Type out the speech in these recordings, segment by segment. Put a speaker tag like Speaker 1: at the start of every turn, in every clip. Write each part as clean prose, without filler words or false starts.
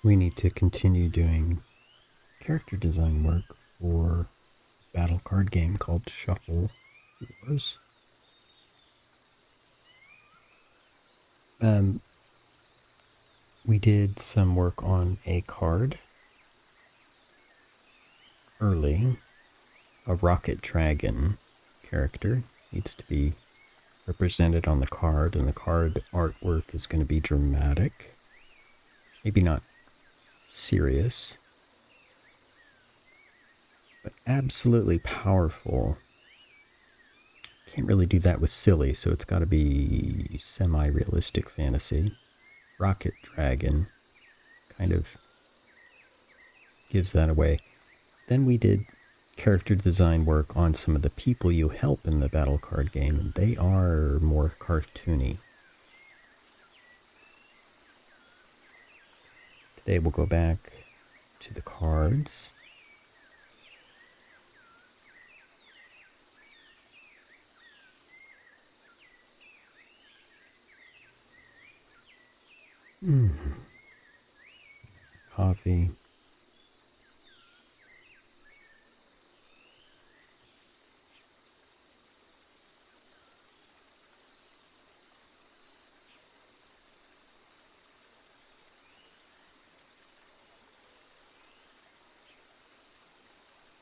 Speaker 1: we need to continue doing character design work for a battle card game called Shuffle Wars. We did some work on a card early. A rocket dragon character needs to be represented on the card, and the card artwork is going to be dramatic. Maybe not serious, but absolutely powerful. Can't really do that with silly, so it's got to be semi-realistic fantasy. Rocket Dragon kind of gives that away. Then we did character design work on some of the people you help in the battle card game, and they are more cartoony. Today we'll go back to the cards. Coffee.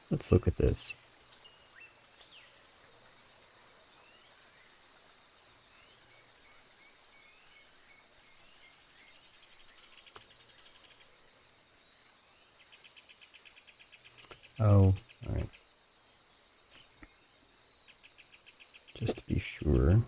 Speaker 1: Let's look at this. Oh, all right. Just to be sure.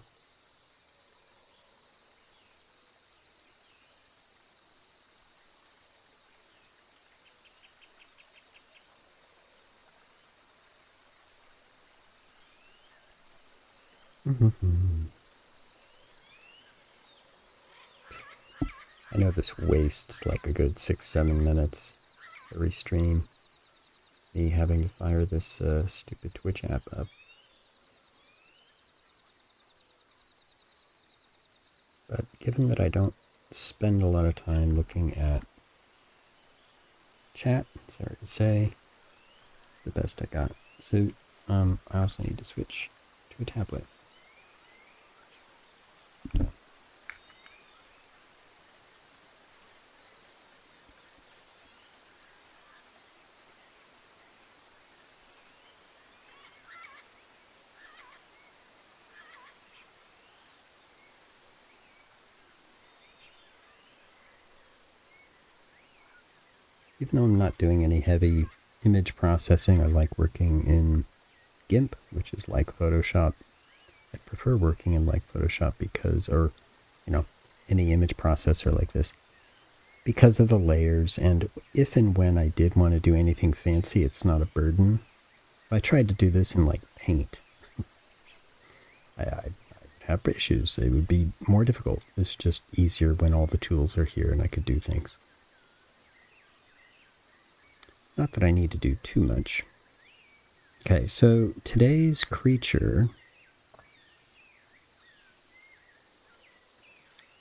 Speaker 1: I know this wastes like a good 6-7 minutes every stream. Me having to fire this stupid Twitch app up. But given that I don't spend a lot of time looking at chat, sorry to say, it's the best I got. So, I also need to switch to a tablet. Even though I'm not doing any heavy image processing, I like working in GIMP, which is like Photoshop. I prefer working in like Photoshop because, or, any image processor like this, because of the layers, and if and when I did want to do anything fancy, it's not a burden. If I tried to do this in like Paint, I'd have issues. It would be more difficult. It's just easier when all the tools are here and I could do things. Not that I need to do too much. Okay, so today's creature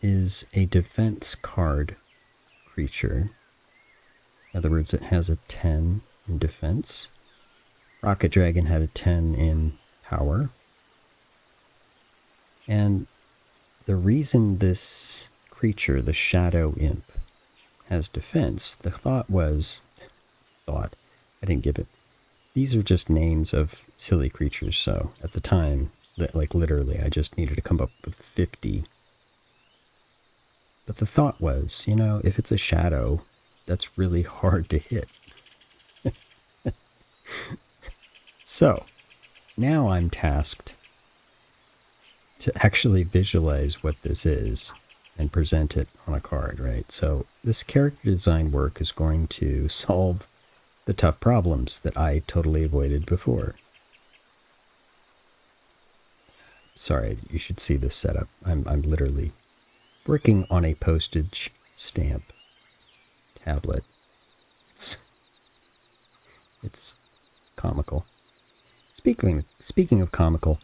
Speaker 1: is a defense card creature. In other words, it has a 10 in defense. Rocket Dragon had a 10 in power. And the reason this creature, the Shadow Imp, has defense, I didn't give it. These are just names of silly creatures, so at the time, like literally, I just needed to come up with 50. But the thought was, if it's a shadow, that's really hard to hit. So, now I'm tasked to actually visualize what this is and present it on a card, right? So this character design work is going to solve the tough problems that I totally avoided before. Sorry, you should see this setup. I'm literally working on a postage stamp tablet. It's comical. Speaking of comical,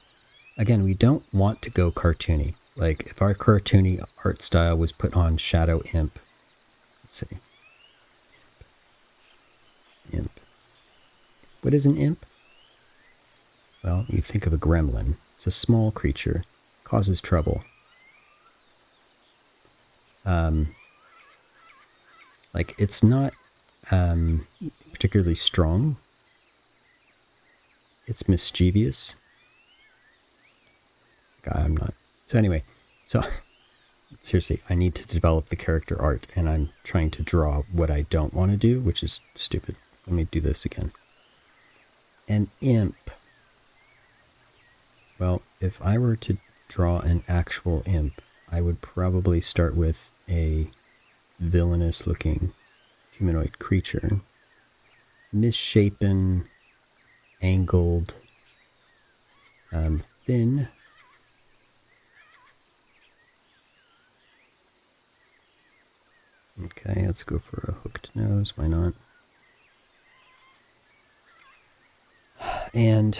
Speaker 1: again, we don't want to go cartoony. Like, if our cartoony art style was put on Shadow Imp, let's see. Imp. What is an imp? Well, you think of a gremlin. It's a small creature, causes trouble. Like, it's not particularly strong. It's mischievous. I'm not. So anyway, so seriously, I need to develop the character art, and I'm trying to draw what I don't want to do, which is stupid. Let me do this again. An imp. Well, if I were to draw an actual imp, I would probably start with a villainous-looking humanoid creature. Misshapen, angled, thin. Okay, let's go for a hooked nose. Why not? And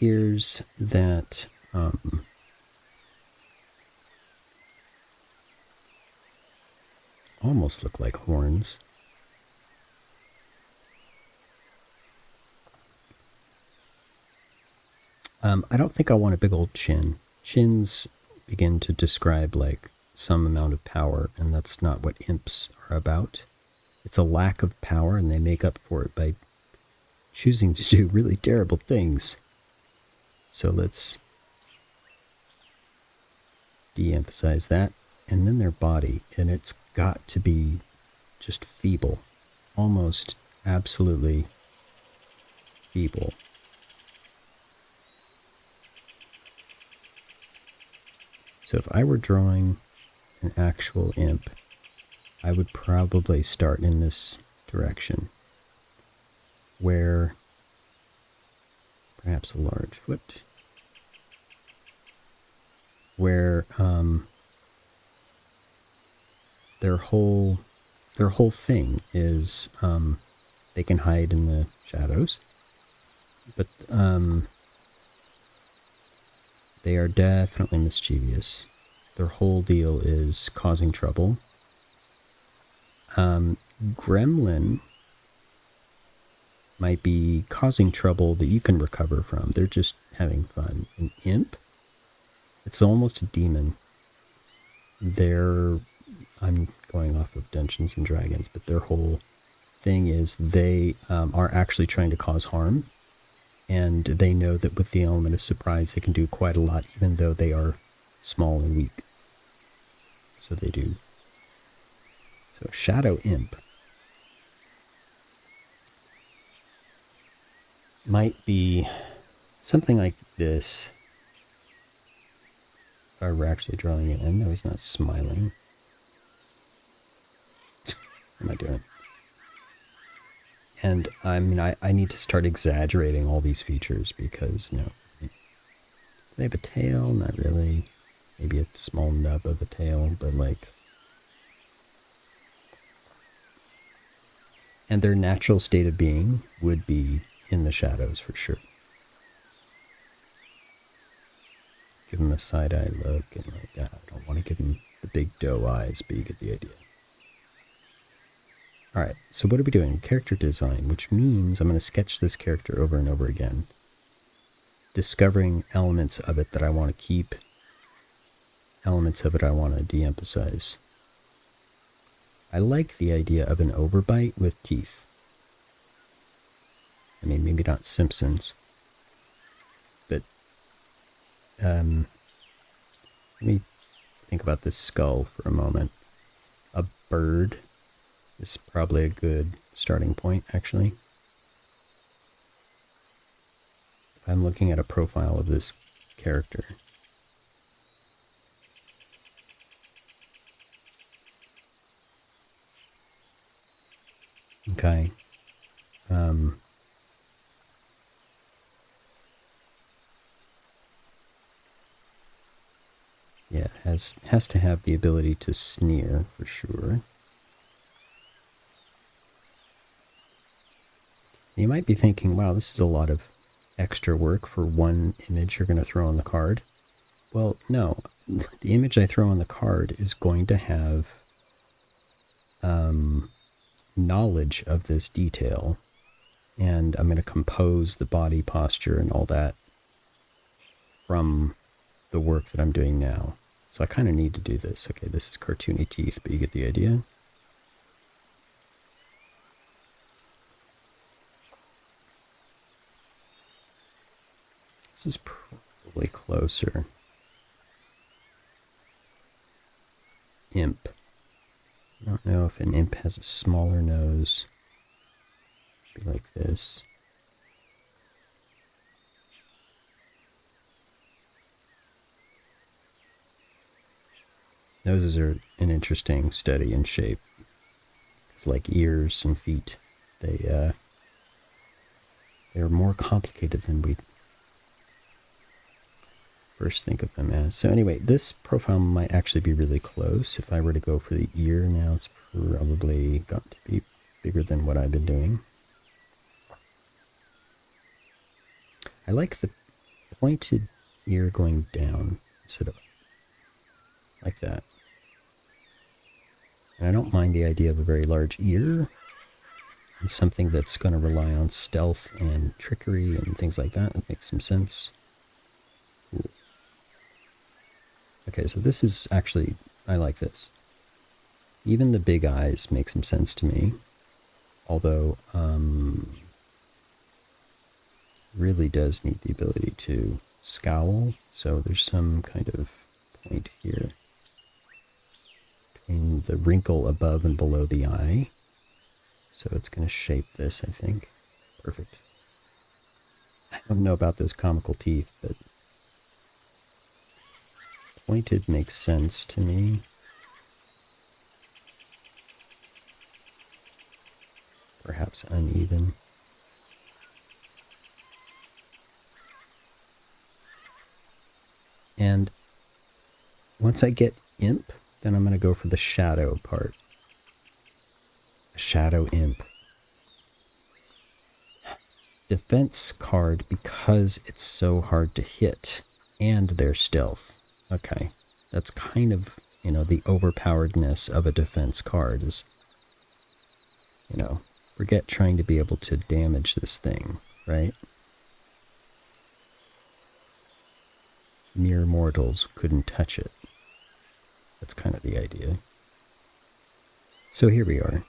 Speaker 1: ears that almost look like horns. I don't think I want a big old chin. Chins begin to describe like some amount of power, and that's not what imps are about. It's a lack of power, and they make up for it by choosing to do really terrible things. So let's de-emphasize that. And then their body, and it's got to be just feeble, almost absolutely feeble. So if I were drawing an actual imp, I would probably start in this direction, where perhaps a large foot, where their whole thing is they can hide in the shadows, but they are definitely mischievous. Their whole deal is causing trouble. Gremlin might be causing trouble that you can recover from. They're just having fun. An imp, it's almost a demon. I'm going off of Dungeons and Dragons, but their whole thing is they are actually trying to cause harm. And they know that with the element of surprise, they can do quite a lot, even though they are small and weak. So they do. So a shadow imp might be something like this. If I were actually drawing it in, no, he's not smiling. What am I doing? And I mean, I need to start exaggerating all these features because, they have a tail, not really. Maybe a small nub of a tail, but like... And their natural state of being would be in the shadows for sure. Give him a side-eye look, and like, I don't want to give him the big doe eyes, but you get the idea. Alright, so what are we doing? Character design, which means I'm going to sketch this character over and over again, discovering elements of it that I want to keep, elements of it I want to de-emphasize. I like the idea of an overbite with teeth. I mean, maybe not Simpsons, but let me think about this skull for a moment. A bird is probably a good starting point, actually. If I'm looking at a profile of this character, okay, yeah, has to have the ability to sneer for sure. You might be thinking, wow, this is a lot of extra work for one image you're going to throw on the card. Well, no. The image I throw on the card is going to have knowledge of this detail, and I'm going to compose the body posture and all that from the work that I'm doing now. So I kind of need to do this. Okay, this is cartoony teeth, but you get the idea. This is probably closer. Imp. I don't know if an imp has a smaller nose. Be like this. Noses are an interesting study in shape. It's like ears and feet. They're more complicated than we first think of them as. So anyway, this profile might actually be really close. If I were to go for the ear now, it's probably got to be bigger than what I've been doing. I like the pointed ear going down instead of like that. And I don't mind the idea of a very large ear and something that's going to rely on stealth and trickery and things like that. It makes some sense. Cool. Okay, so this is actually, I like this. Even the big eyes make some sense to me. Although, really does need the ability to scowl. So there's some kind of point here between the wrinkle above and below the eye. So it's going to shape this, I think. Perfect. I don't know about those comical teeth, but pointed makes sense to me. Perhaps uneven. And once I get imp, then I'm going to go for the shadow part. A shadow imp. Defense card because it's so hard to hit, and their stealth. Okay, that's kind of, the overpoweredness of a defense card is, forget trying to be able to damage this thing, right? Mere mortals couldn't touch it. That's kind of the idea. So here we are.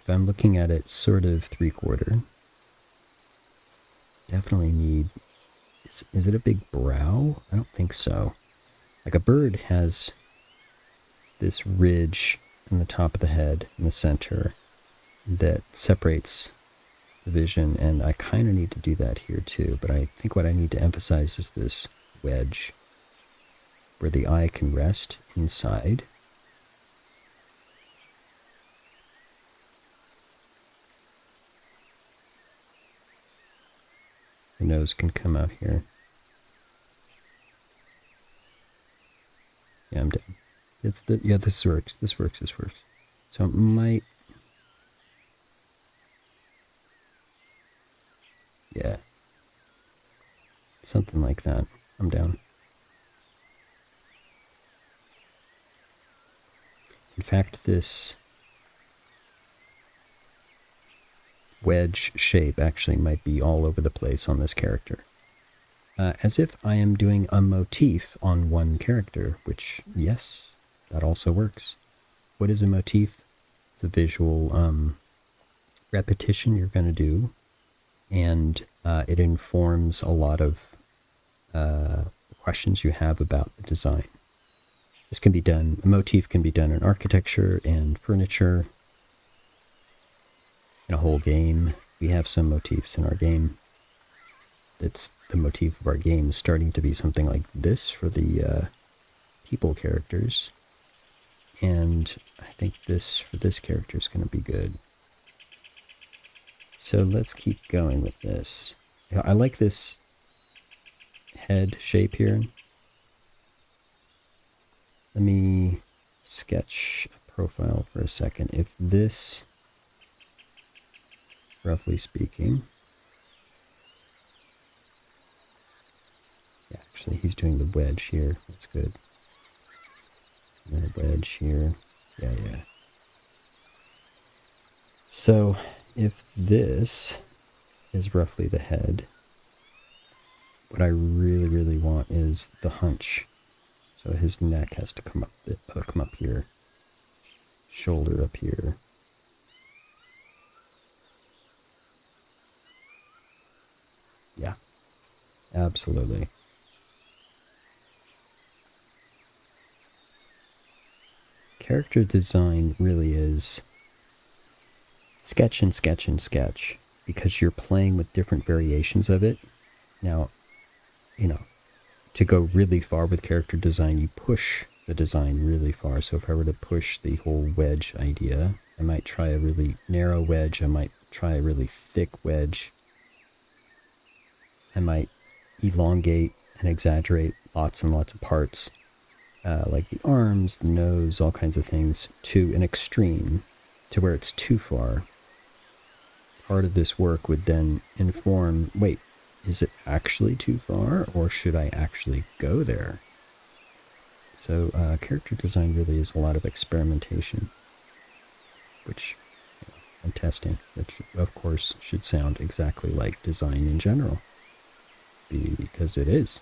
Speaker 1: If I'm looking at it sort of 3/4, definitely need, is it a big brow? I don't think so. Like a bird has this ridge in the top of the head in the center that separates the vision, and I kind of need to do that here too, but I think what I need to emphasize is this wedge where the eye can rest inside. The nose can come out here. Yeah, I'm done. This works. So it might, yeah, something like that. I'm down. In fact, this wedge shape actually might be all over the place on this character. As if I am doing a motif on one character, which, yes, that also works. What is a motif? It's a visual repetition you're going to do, and it informs a lot of questions you have about the design. This can be done, a motif can be done in architecture and furniture, in a whole game. We have some motifs in our game. That's the motif of our game starting to be something like this for the people characters. And I think this for this character is going to be good. So let's keep going with this. I like this head shape here. Let me sketch a profile for a second. If this, roughly speaking, yeah, actually he's doing the wedge here. That's good. And then a wedge here. Yeah. So if this is roughly the head, what I really, really want is the hunch. So his neck has to come up here, shoulder up here. Yeah, absolutely. Character design really is sketch and sketch and sketch because you're playing with different variations of it. Now, you know, to go really far with character design, you push the design really far. So if I were to push the whole wedge idea, I might try a really narrow wedge. I might try a really thick wedge. I might elongate and exaggerate lots and lots of parts, like the arms, the nose, all kinds of things, to an extreme, to where it's too far. Part of this work would then inform, wait, is it actually too far, or should I actually go there? So character design really is a lot of experimentation, which and testing, which of course should sound exactly like design in general, because it is.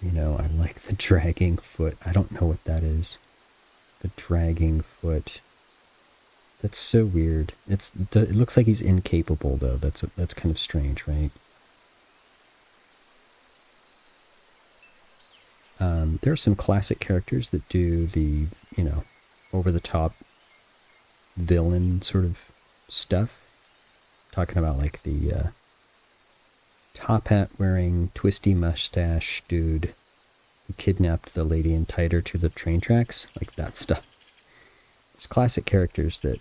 Speaker 1: You know, I like the dragging foot. I don't know what that is. The dragging foot. That's so weird. It looks like he's incapable though. That's kind of strange, right? There are some classic characters that do the, over the top villain sort of stuff. Talking about like the top hat wearing, twisty mustache dude who kidnapped the lady and tied her to the train tracks, like that stuff. There's classic characters that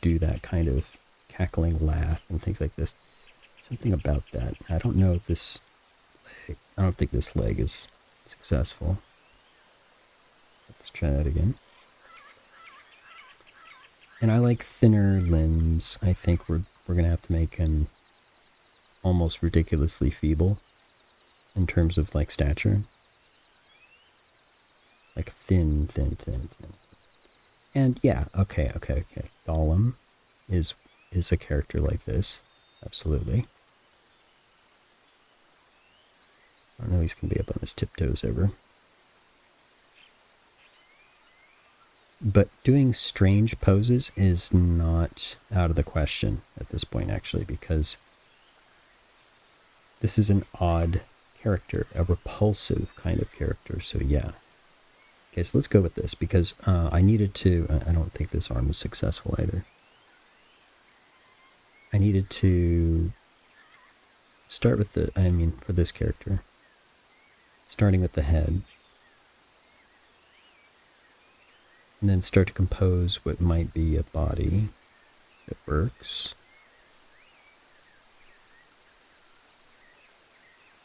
Speaker 1: do that kind of cackling laugh and things like this. Something about that. I don't know if this. I don't think this leg is successful. Let's try that again. And I like thinner limbs. I think we're gonna have to make him almost ridiculously feeble in terms of like stature. Like thin. And yeah, okay. Gollum is a character like this. Absolutely. I don't know, he's gonna be up on his tiptoes ever. But doing strange poses is not out of the question at this point, actually, because this is an odd character, a repulsive kind of character. So yeah. Okay, so let's go with this because I needed to. I don't think this arm is successful either. I needed to start with for this character, starting with the head, and then start to compose what might be a body that works.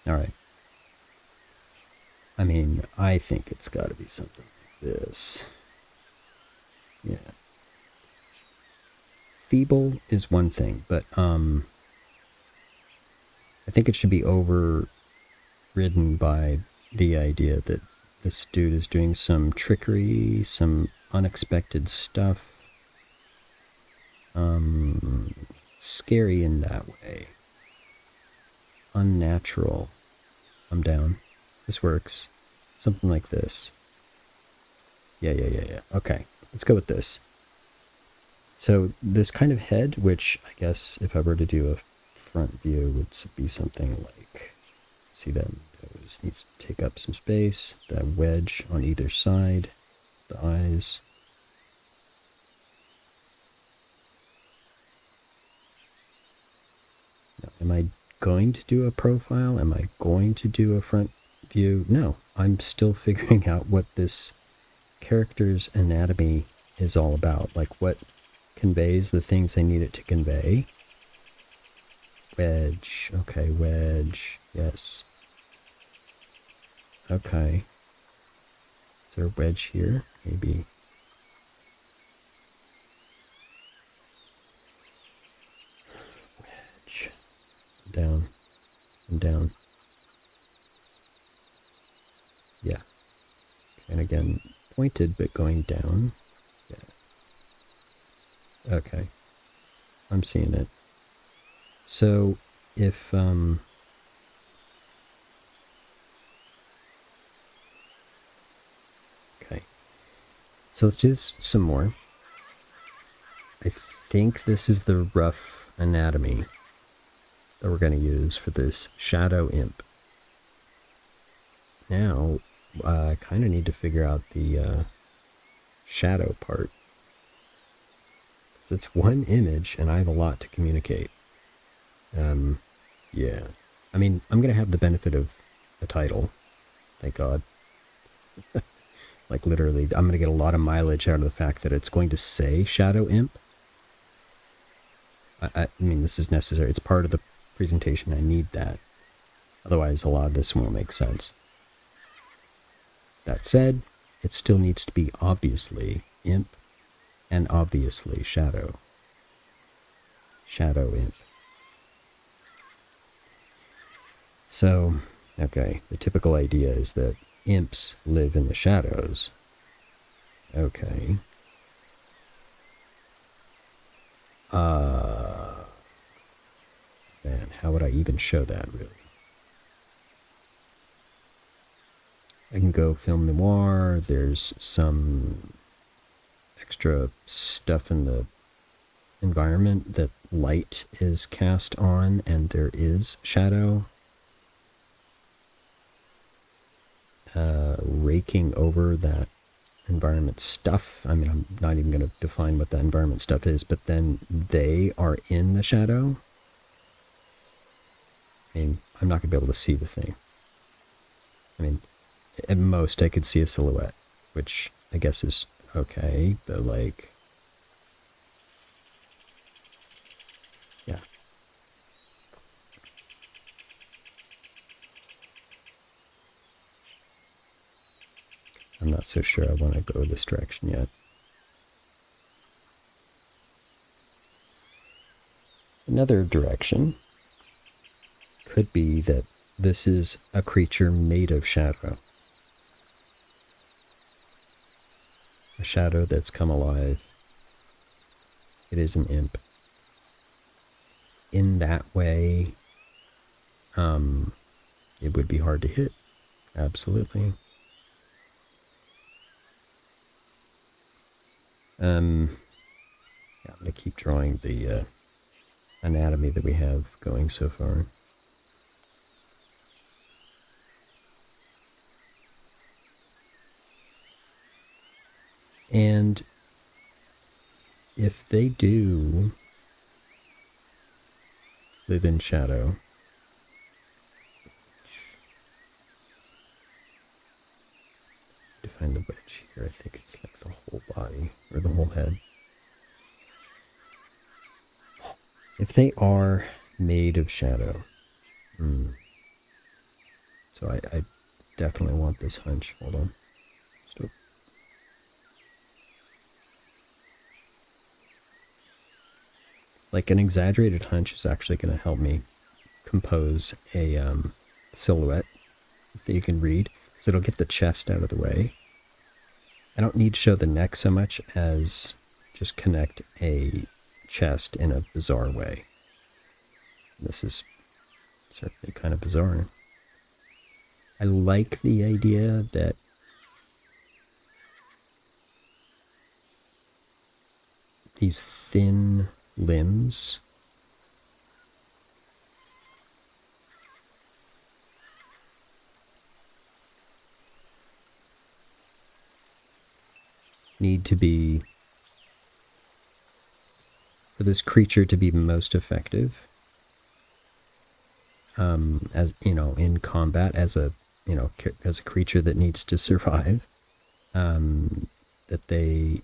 Speaker 1: All right. I mean, I think it's got to be something like this. Yeah. Feeble is one thing, but I think it should be overridden by the idea that this dude is doing some trickery, some unexpected stuff. Scary in that way. Unnatural. I'm down. This works. Something like this. Yeah. Okay, let's go with this. So this kind of head, which I guess if I were to do a front view would be something like, see that nose needs to take up some space, that wedge on either side, the eyes. Now, am I going to do a profile? Am I going to do a front view? No, I'm still figuring out what this character's anatomy is all about, like what conveys the things I need it to convey. Wedge, okay, wedge, yes. Okay. Is there a wedge here? Maybe. Wedge. Down. And down. Yeah. Kind of again, pointed but going down. Yeah. Okay. I'm seeing it. So if okay. So let's do some more. I think this is the rough anatomy that we're going to use for this shadow imp. Now, I kind of need to figure out the shadow part. Because it's one image and I have a lot to communicate. Yeah. I mean, I'm going to have the benefit of a title. Thank God. Like literally, I'm going to get a lot of mileage out of the fact that it's going to say shadow imp. I mean, this is necessary. It's part of the presentation. I need that. Otherwise, a lot of this won't make sense. That said, it still needs to be obviously imp and obviously shadow. Shadow imp. So, okay, the typical idea is that imps live in the shadows. Okay. Man, how would I even show that, really? I can go film noir. There's some extra stuff in the environment that light is cast on, and there is shadow raking over that environment stuff. I mean, I'm not even going to define what that environment stuff is, but then they are in the shadow. I mean, I'm not going to be able to see the thing. I mean, at most I could see a silhouette, which I guess is okay, but like, yeah. I'm not so sure I want to go this direction yet. Another direction could be that this is a creature made of shadow. A shadow that's come alive. It is an imp. In that way, it would be hard to hit. Absolutely. Yeah, I'm going to keep drawing the anatomy that we have going so far. And if they do live in shadow, define the wedge here. I think it's like the whole body or the whole head. If they are made of shadow, so I definitely want this hunch. Hold on. Stop. Like an exaggerated hunch is actually going to help me compose a silhouette that you can read, because it'll get the chest out of the way. I don't need to show the neck so much as just connect a chest in a bizarre way. This is certainly kind of bizarre. I like the idea that these thin limbs need to be, for this creature to be most effective, as you know, in combat, as a as a creature that needs to survive, that they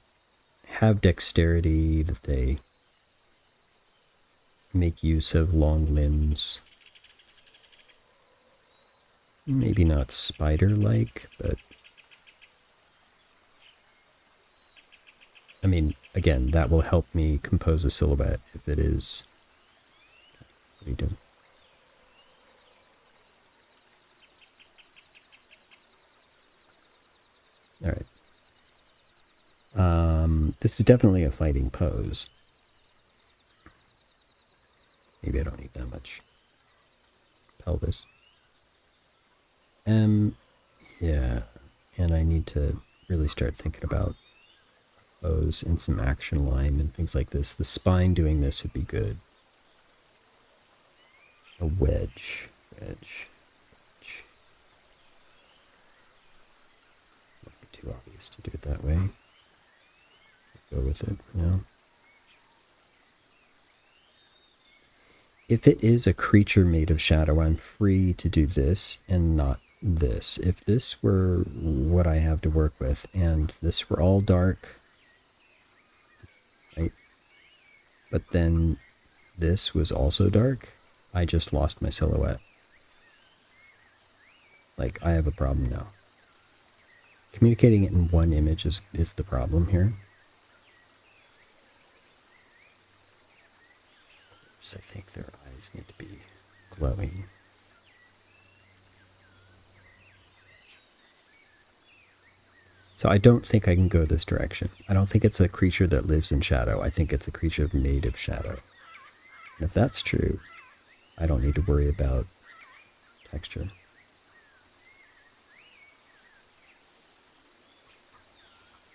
Speaker 1: have dexterity, that they make use of long limbs. Maybe not spider-like, but I mean, again, that will help me compose a silhouette if it is. What are you doing? All right. This is definitely a fighting pose. Maybe I don't need that much pelvis. Yeah, and I need to really start thinking about pose and some action line and things like this. The spine doing this would be good. A wedge. Wedge. Might be too obvious to do it that way. Go with it for now. If it is a creature made of shadow, I'm free to do this and not this. If this were what I have to work with and this were all dark, right? But then this was also dark, I just lost my silhouette. Like, I have a problem now. Communicating it in one image is the problem here. So I think their eyes need to be glowing. So I don't think I can go this direction. I don't think it's a creature that lives in shadow. I think it's a creature made of shadow. And if that's true, I don't need to worry about texture.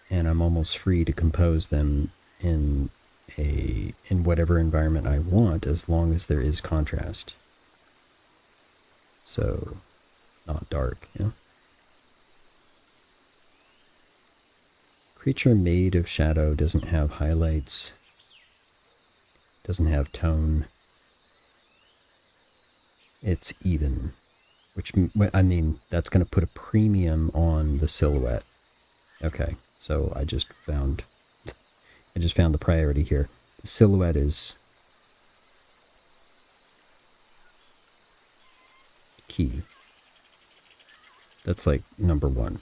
Speaker 1: And I'm almost free to compose them in whatever environment I want, as long as there is contrast. So, not dark, you know? Creature made of shadow doesn't have highlights, doesn't have tone. It's even, which, I mean, that's going to put a premium on the silhouette. Okay, so I just found the priority here. The silhouette is key. That's like number one.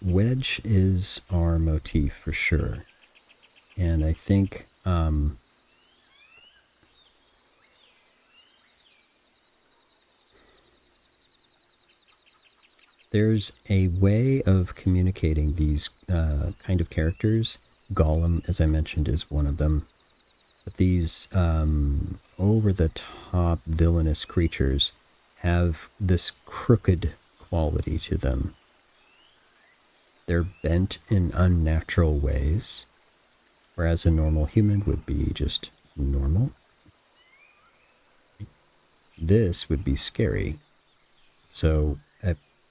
Speaker 1: Wedge is our motif for sure. And I think there's a way of communicating these kind of characters. Gollum, as I mentioned, is one of them. But these over-the-top villainous creatures have this crooked quality to them. They're bent in unnatural ways, whereas a normal human would be just normal. This would be scary. So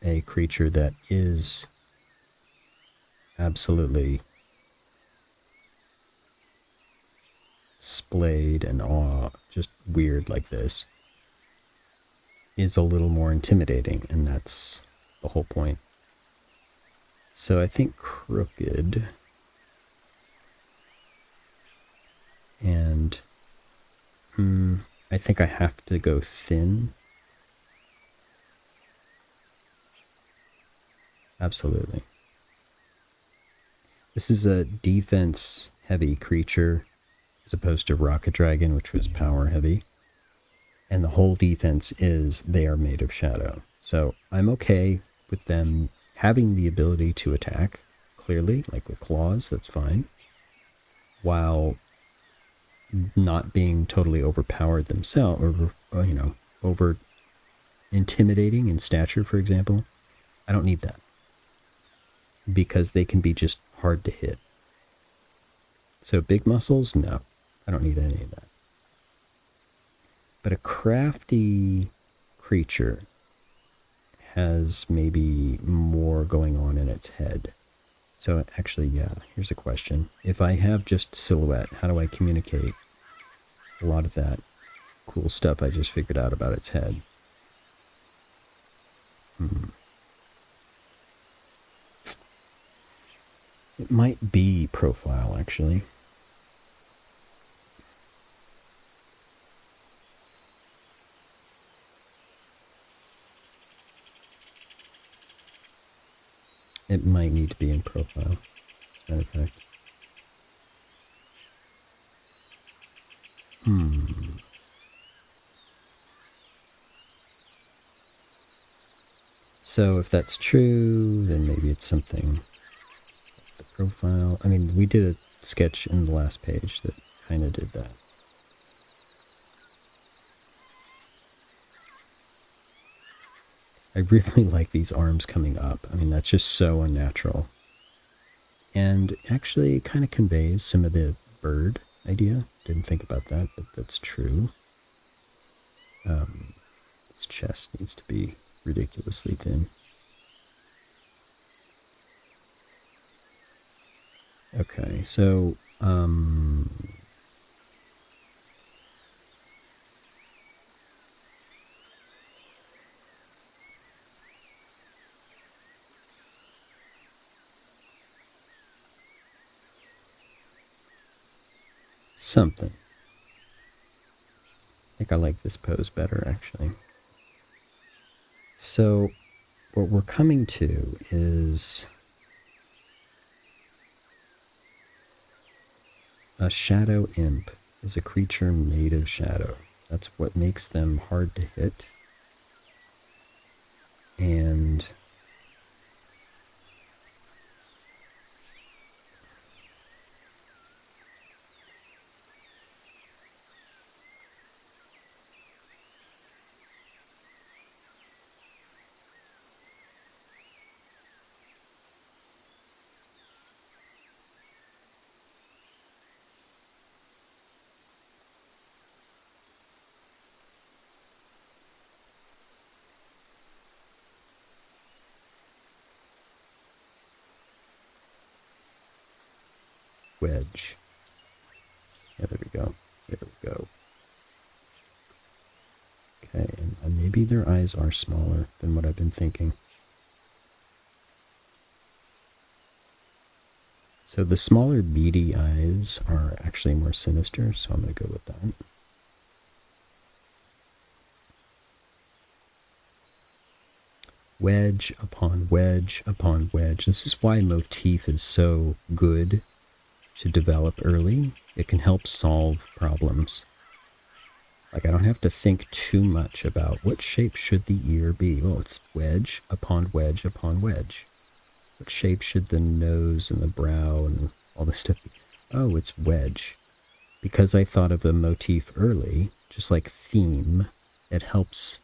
Speaker 1: a creature that is absolutely splayed and just weird like this is a little more intimidating, and that's the whole point. So I think crooked and I think I have to go thin. Absolutely. This is a defense heavy creature as opposed to Rocket Dragon, which was power heavy. And the whole defense is they are made of shadow. So I'm okay with them having the ability to attack, clearly, like with claws, that's fine, while not being totally overpowered themselves, or over intimidating in stature, for example. I don't need that, because they can be just hard to hit. So big muscles, no, I don't need any of that. But a crafty creature has maybe more going on in its head. So actually, yeah, here's a question. If I have just silhouette, how do I communicate a lot of that cool stuff I just figured out about its head? It might be profile, actually. It might need to be in profile, as a matter of fact. So if that's true, then maybe it's something like the profile. I mean, we did a sketch in the last page that kind of did that. I really like these arms coming up. I mean, that's just so unnatural. And actually it kind of conveys some of the bird idea. Didn't think about that, but that's true. Its chest needs to be ridiculously thin. Okay, so something. I think I like this pose better, actually. So what we're coming to is a shadow imp is a creature made of shadow. That's what makes them hard to hit. And wedge. Yeah, there we go. There we go. Okay, and maybe their eyes are smaller than what I've been thinking. So the smaller beady eyes are actually more sinister, so I'm going to go with that. Wedge upon wedge upon wedge. This is why motif is so good to develop early. It can help solve problems. Like, I don't have to think too much about what shape should the ear be. Oh, it's wedge upon wedge upon wedge. What shape should the nose and the brow and all this stuff be? Oh, it's wedge. Because I thought of the motif early, just like theme, it helps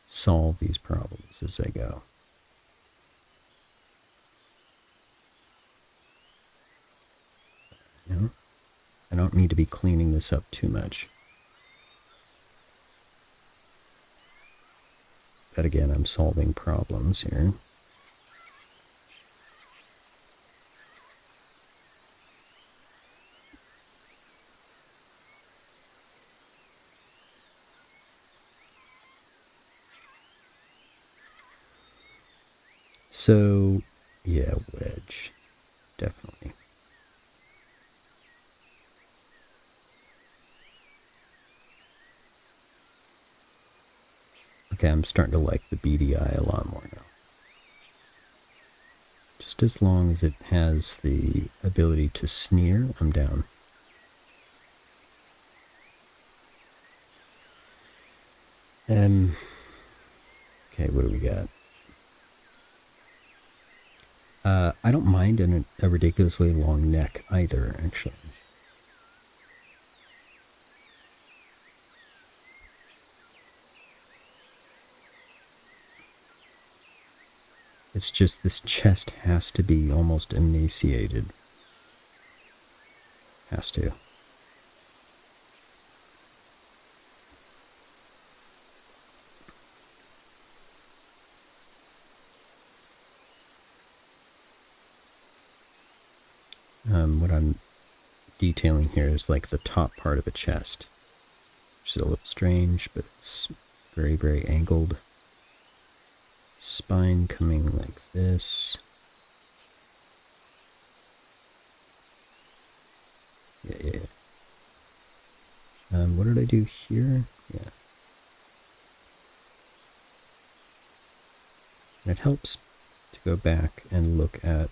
Speaker 1: solve these problems as I go. You know? I don't need to be cleaning this up too much. But again, I'm solving problems here. So, yeah, wedge. Definitely. Okay, I'm starting to like the beady eye a lot more now. Just as long as it has the ability to sneer, I'm down. Okay, what do we got? I don't mind a ridiculously long neck either, actually. It's just this chest has to be almost emaciated. Has to. What I'm detailing here is like the top part of a chest, which is a little strange, but it's very, very angled. Spine coming like this. Yeah. What did I do here? Yeah. And it helps to go back and look at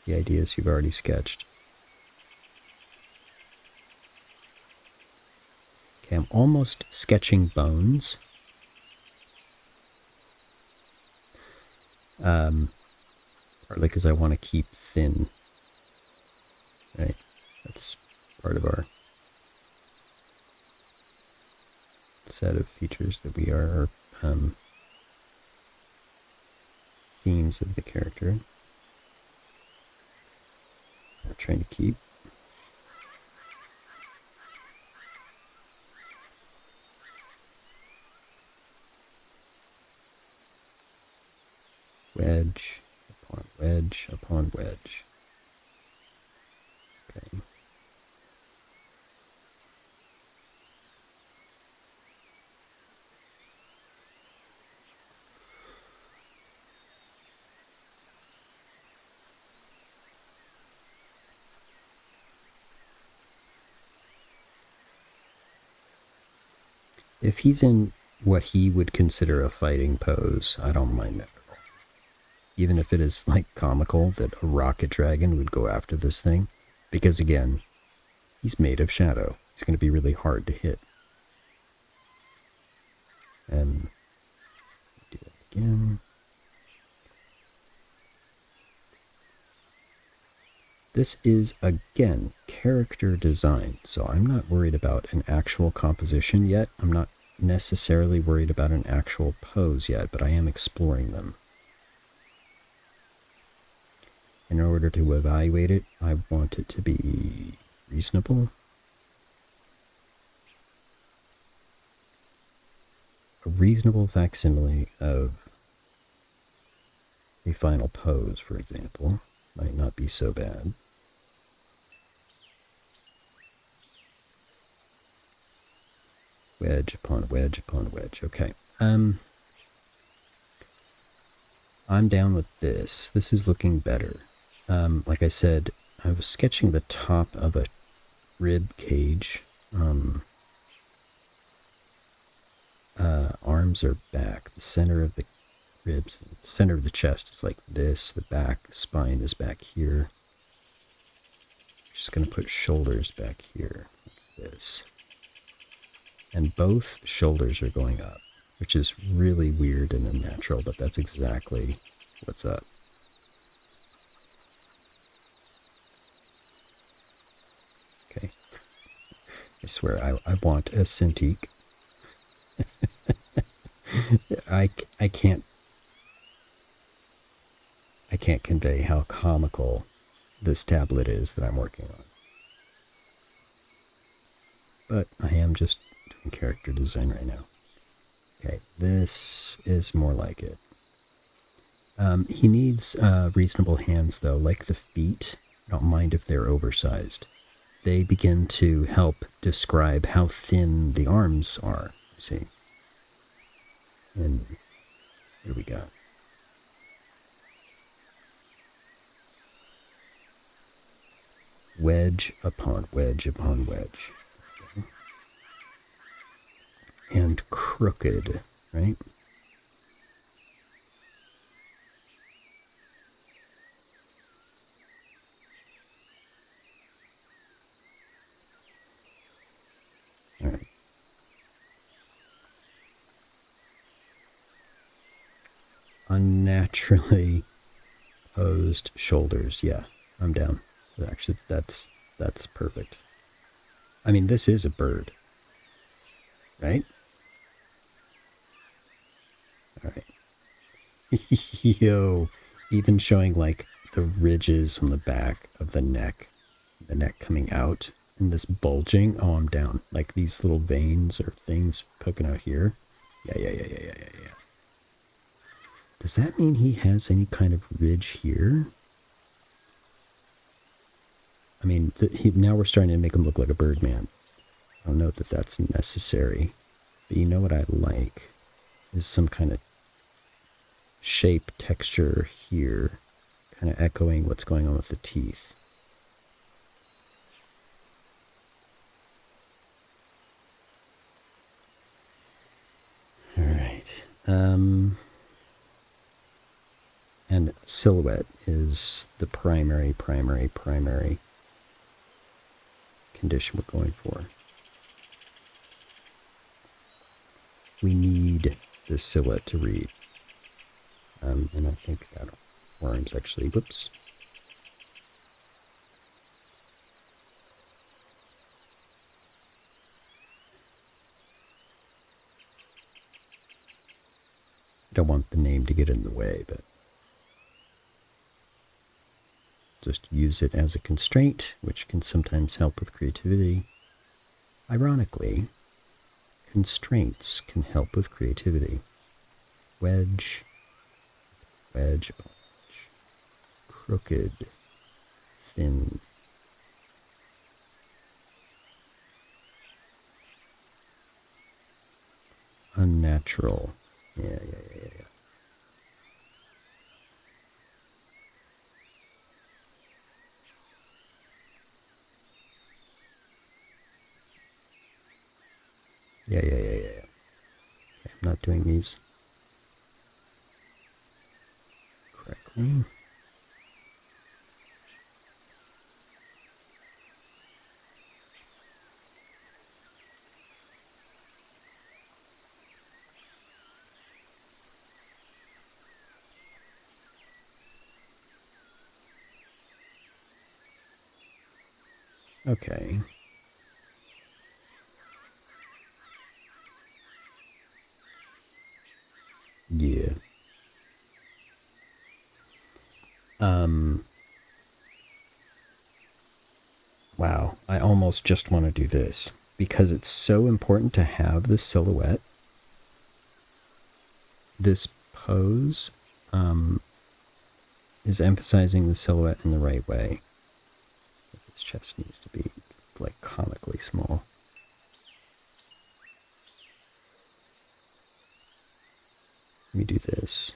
Speaker 1: the ideas you've already sketched. Okay, I'm almost sketching bones. Partly because I want to keep thin, right? That's part of our set of features that we are themes of the character we're trying to keep. Wedge upon wedge upon wedge. Okay. If he's in what he would consider a fighting pose, I don't mind that. Even if it is like comical that a rocket dragon would go after this thing, because again, he's made of shadow. He's going to be really hard to hit. And do that again. This is, again, character design, so I'm not worried about an actual composition yet. I'm not necessarily worried about an actual pose yet, but I am exploring them. In order to evaluate it, I want it to be reasonable. A reasonable facsimile of a final pose, for example, might not be so bad. Wedge upon wedge upon wedge. Okay. I'm down with this. This is looking better. Like I said, I was sketching the top of a rib cage. Arms are back. The center of the ribs, the center of the chest is like this. The back spine is back here. Just going to put shoulders back here, like this. And both shoulders are going up, which is really weird and unnatural, but that's exactly what's up. Okay. I swear, I want a Cintiq. I can't convey how comical this tablet is that I'm working on. But I am just doing character design right now. Okay, this is more like it. He needs reasonable hands, though, like the feet. I don't mind if they're oversized. They begin to help describe how thin the arms are, see. And what do we got? Wedge upon wedge upon wedge. Okay. And crooked, right? All right. Unnaturally posed shoulders. Yeah, I'm down. Actually, that's perfect. I mean, this is a bird, right? All right. Yo, even showing like the ridges on the back of the neck coming out, and this bulging. Oh, I'm down. Like these little veins or things poking out here. Yeah. Does that mean he has any kind of ridge here? I mean, now we're starting to make him look like a Birdman. I don't know that that's necessary. But you know what I like is some kind of shape texture here, kind of echoing what's going on with the teeth. All right. And silhouette is the primary condition we're going for. We need this silhouette to read. And I think that worm's actually, whoops. I don't want the name to get in the way, but just use it as a constraint, which can sometimes help with creativity. Ironically, constraints can help with creativity. Wedge, wedge, wedge, crooked, thin. Unnatural. Yeah. Yeah. Okay, I'm not doing these correctly. Okay. Yeah. Um, wow. I almost just want to do this because it's so important to have the silhouette. This pose is emphasizing the silhouette in the right way. Its chest needs to be like comically small. Let me do this.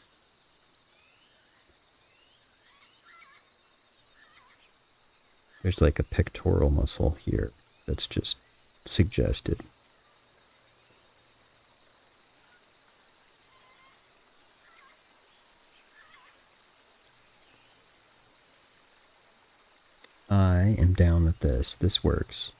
Speaker 1: There's like a pectoral muscle here that's just suggested. I am down with this. This works.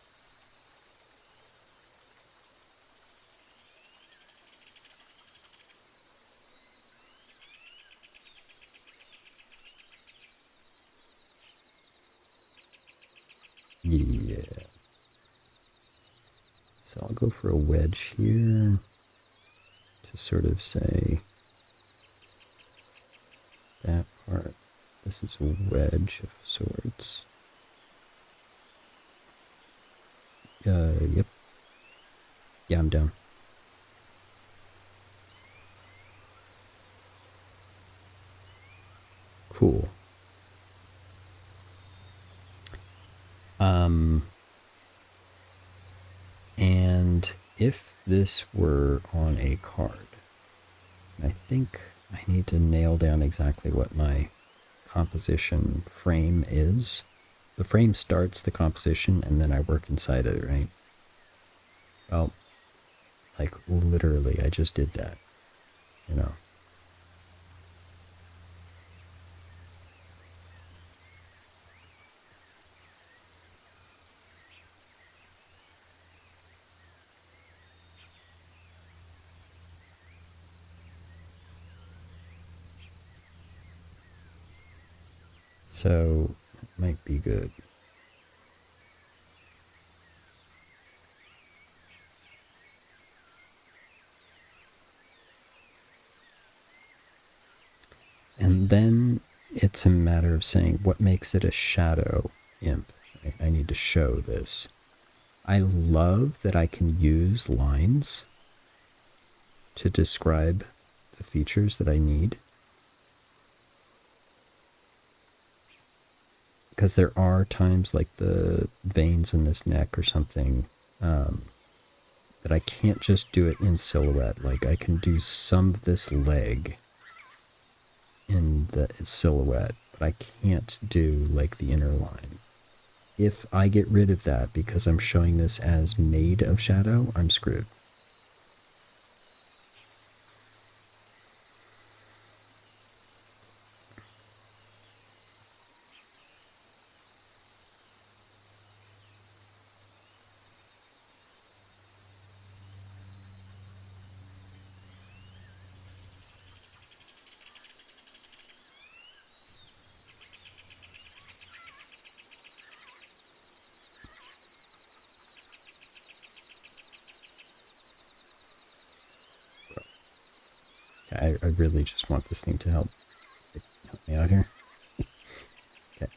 Speaker 1: Yeah. So I'll go for a wedge here to sort of say that part. This is a wedge of sorts. Yep. Yeah, I'm down. Cool. And if this were on a card, I think I need to nail down exactly what my composition frame is. The frame starts the composition and then I work inside it, right? Well, like literally, I just did that, you know. So it might be good. And then it's a matter of saying what makes it a shadow imp. Right? I need to show this. I love that I can use lines to describe the features that I need. Because there are times like the veins in this neck or something that I can't just do it in silhouette. Like I can do some of this leg in the silhouette, but I can't do like the inner line. If I get rid of that because I'm showing this as made of shadow, I'm screwed. I really just want this thing to help me out here. Okay.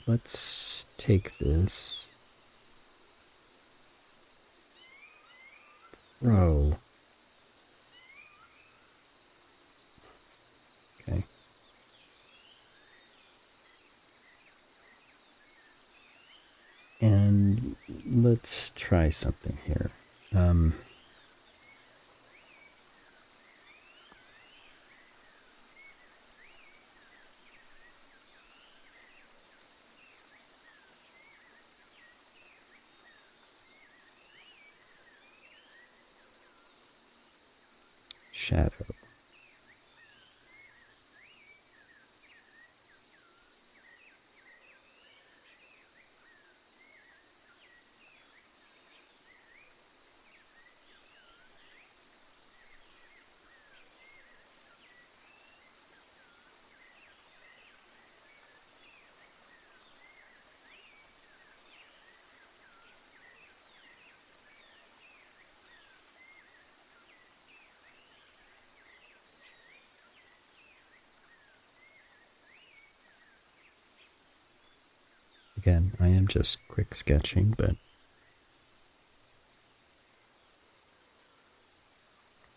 Speaker 1: Let's take this. Row. Okay. And let's try something here. Shadow. Again, I am just quick sketching, but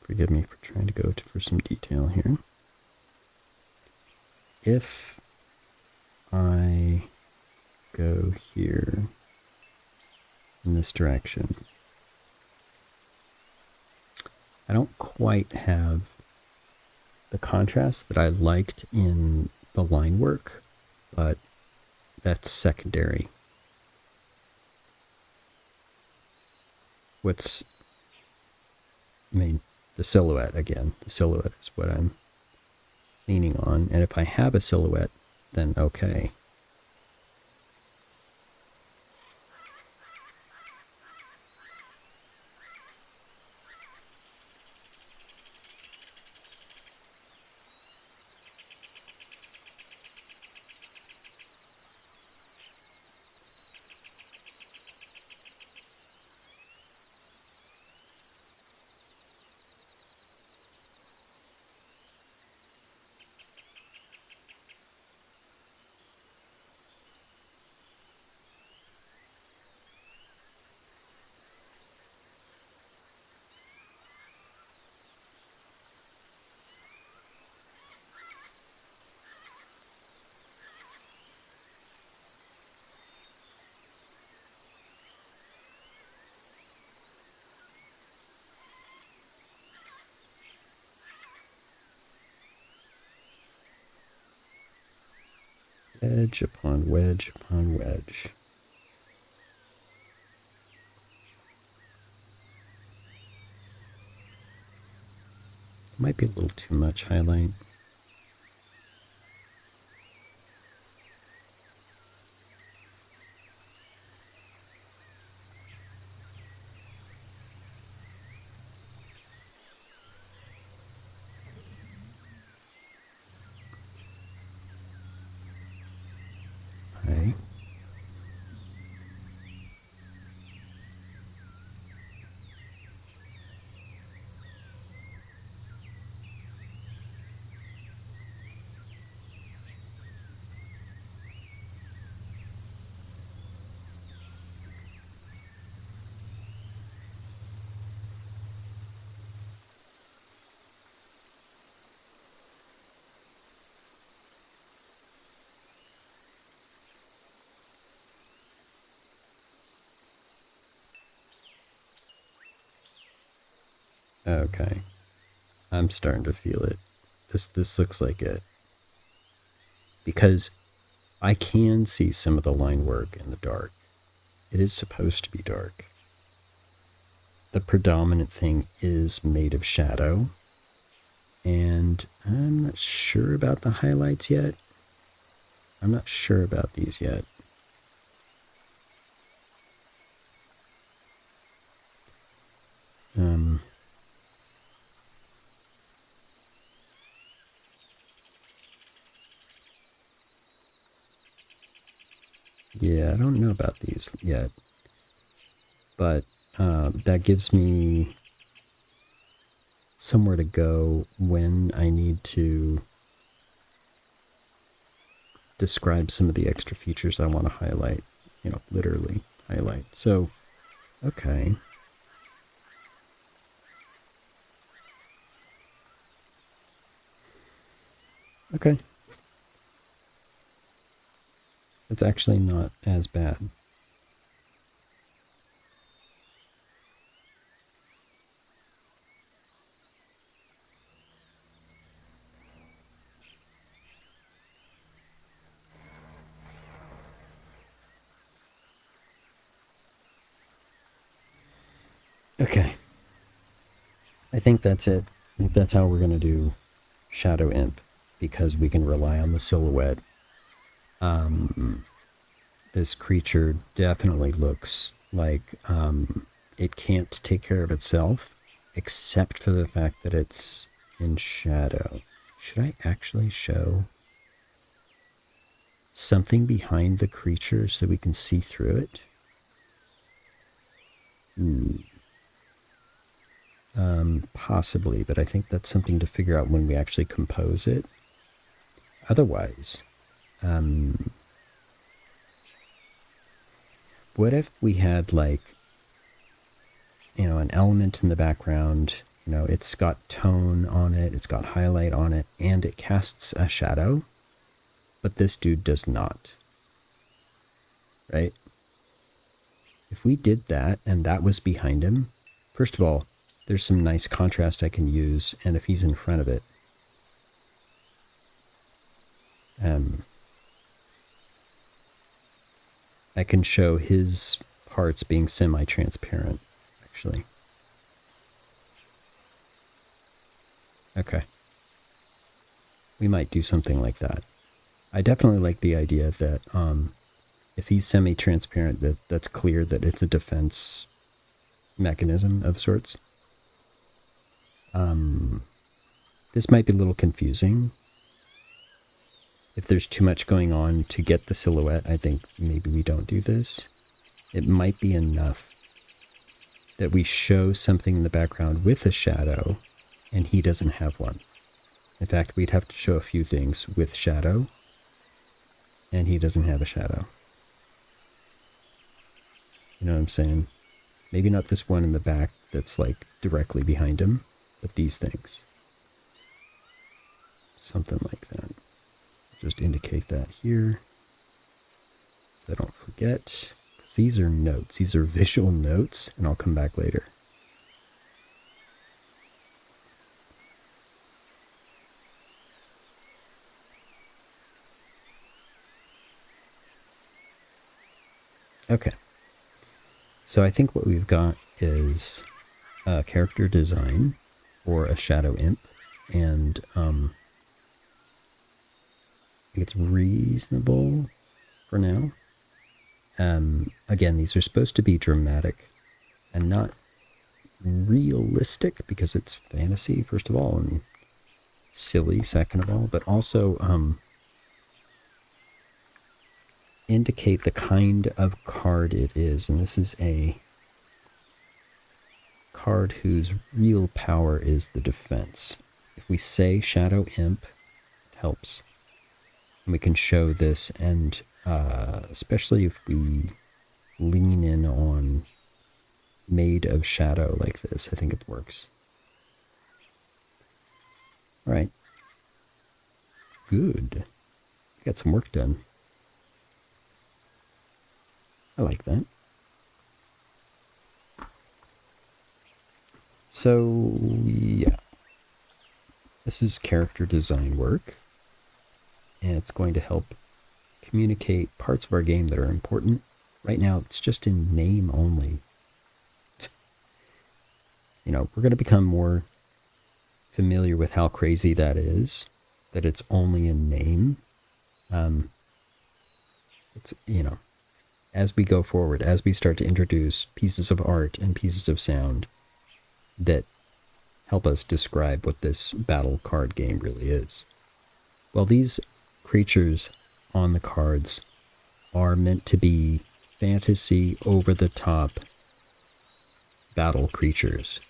Speaker 1: forgive me for trying to go for some detail here. If I go here in this direction, I don't quite have the contrast that I liked in the line work, but that's secondary. The silhouette again. The silhouette is what I'm leaning on, and if I have a silhouette, then okay. Wedge upon wedge upon wedge. Might be a little too much highlight. Okay. Okay. I'm starting to feel it. This looks like it. Because I can see some of the line work in the dark. It is supposed to be dark. The predominant thing is made of shadow. And I'm not sure about the highlights yet. I'm not sure about these yet. Yeah, I don't know about these yet. But that gives me somewhere to go when I need to describe some of the extra features I want to highlight, literally highlight. So, okay. Okay. It's actually not as bad. Okay. I think that's it. I think that's how we're going to do Shadow Imp, because we can rely on the silhouette. This creature definitely looks like it can't take care of itself, except for the fact that it's in shadow. Should I actually show something behind the creature so we can see through it? Possibly, but I think that's something to figure out when we actually compose it. Otherwise, what if we had an element in the background, it's got tone on it, it's got highlight on it, and it casts a shadow, but this dude does not, right? If we did that and that was behind him, first of all, there's some nice contrast I can use, and if he's in front of it, I can show his parts being semi-transparent, actually. Okay. We might do something like that. I definitely like the idea that if he's semi-transparent, that's clear that it's a defense mechanism of sorts. This might be a little confusing. If there's too much going on to get the silhouette, I think maybe we don't do this. It might be enough that we show something in the background with a shadow, and he doesn't have one. In fact, we'd have to show a few things with shadow, and he doesn't have a shadow. You know what I'm saying? Maybe not this one in the back that's like directly behind him, but these things. Something like that. Just indicate that here so I don't forget. Because these are notes. These are visual notes, and I'll come back later. Okay. So I think what we've got is a character design or a shadow imp, and I think it's reasonable for now. Again, these are supposed to be dramatic and not realistic because it's fantasy, first of all, and silly, second of all, but also indicate the kind of card it is. And this is a card whose real power is the defense. If we say Shadow Imp, it helps. And we can show this, and especially if we lean in on made of shadow like this, I think it works. All right. Good. Got some work done. I like that. So, yeah. This is character design work, and it's going to help communicate parts of our game that are important. Right now, it's just in name only. We're going to become more familiar with how crazy that is, that it's only in name. It's, as we go forward, as we start to introduce pieces of art and pieces of sound that help us describe what this battle card game really is. Well, these creatures on the cards are meant to be fantasy, over the top, battle creatures.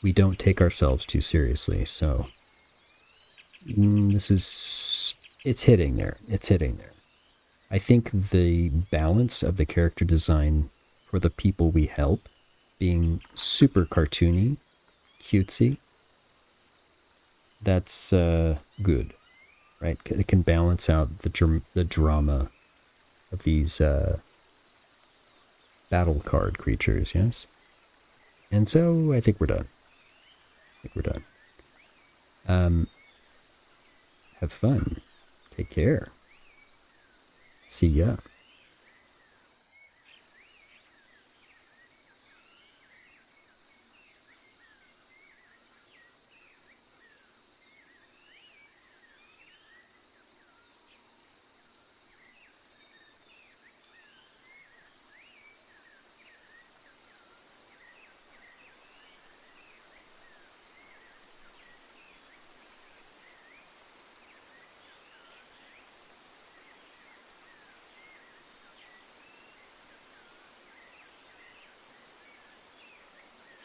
Speaker 1: We don't take ourselves too seriously, so it's hitting there. It's hitting there. I think the balance of the character design for the people we help being super cartoony, cutesy, that's good, right? It can balance out the drama of these battle card creatures, yes? And so I think we're done. Have fun. Take care. See ya.